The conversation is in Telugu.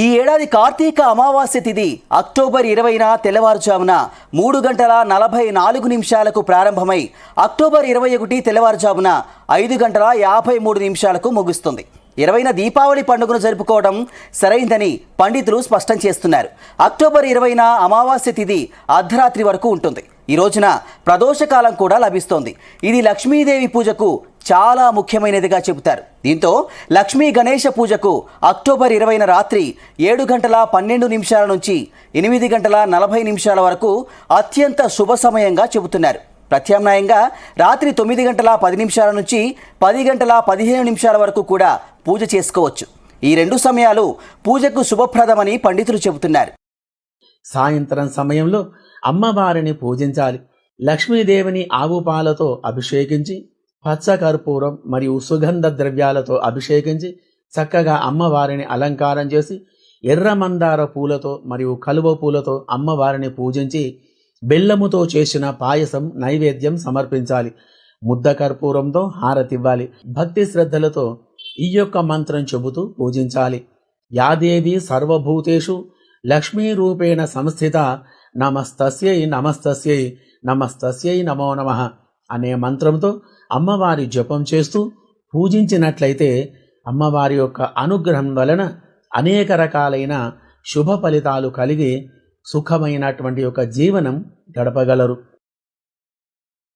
ఈ ఏడాది కార్తీక అమావాస్య తిథి అక్టోబర్ 20న తెల్లవారుజామున 3:44 ప్రారంభమై అక్టోబర్ 21 తెల్లవారుజామున 5:53 ముగుస్తుంది. 20న దీపావళి పండుగను జరుపుకోవడం సరైందని పండితులు స్పష్టం చేస్తున్నారు. అక్టోబర్ 20న అమావాస్య తిథి అర్ధరాత్రి వరకు ఉంటుంది. ఈ రోజున ప్రదోషకాలం కూడా లభిస్తోంది. ఇది లక్ష్మీదేవి పూజకు చాలా ముఖ్యమైనదిగా చెబుతారు. దీంతో లక్ష్మీ గణేష పూజకు అక్టోబర్ 20న రాత్రి 7:12 నుంచి 8:40 వరకు అత్యంత శుభ సమయంగా చెబుతున్నారు. ప్రత్యామ్నాయంగా రాత్రి 9:10 నుంచి 10:15 వరకు కూడా పూజ చేసుకోవచ్చు. ఈ రెండు సమయాలు పూజకు శుభప్రదమని పండితులు చెబుతున్నారు. సాయంత్రం సమయంలో అమ్మవారిని పూజించాలి. లక్ష్మీదేవిని ఆవు పాలతో అభిషేకించి పచ్చకర్పూరం మరియు సుగంధ ద్రవ్యాలతో అభిషేకించి చక్కగా అమ్మవారిని అలంకారం చేసి ఎర్ర మందార పూలతో మరియు కలువ పూలతో అమ్మవారిని పూజించి బెల్లముతో చేసిన పాయసం నైవేద్యం సమర్పించాలి. ముద్ద కర్పూరంతో హారతివ్వాలి. భక్తి శ్రద్ధలతో ఈ యొక్క మంత్రం చెబుతూ పూజించాలి. యాదేవి సర్వభూతేషు లక్ష్మీ రూపేణ సంస్థిత నమస్తస్యై నమస్తస్యై నమస్తస్యై నమో నమః అనే మంత్రంతో అమ్మవారి జపం చేస్తూ పూజించినట్లయితే అమ్మవారి యొక్క అనుగ్రహం వలన అనేక రకాలైన శుభ ఫలితాలు కలిగి సుఖమైనటువంటి ఒక జీవనం గడపగలరు.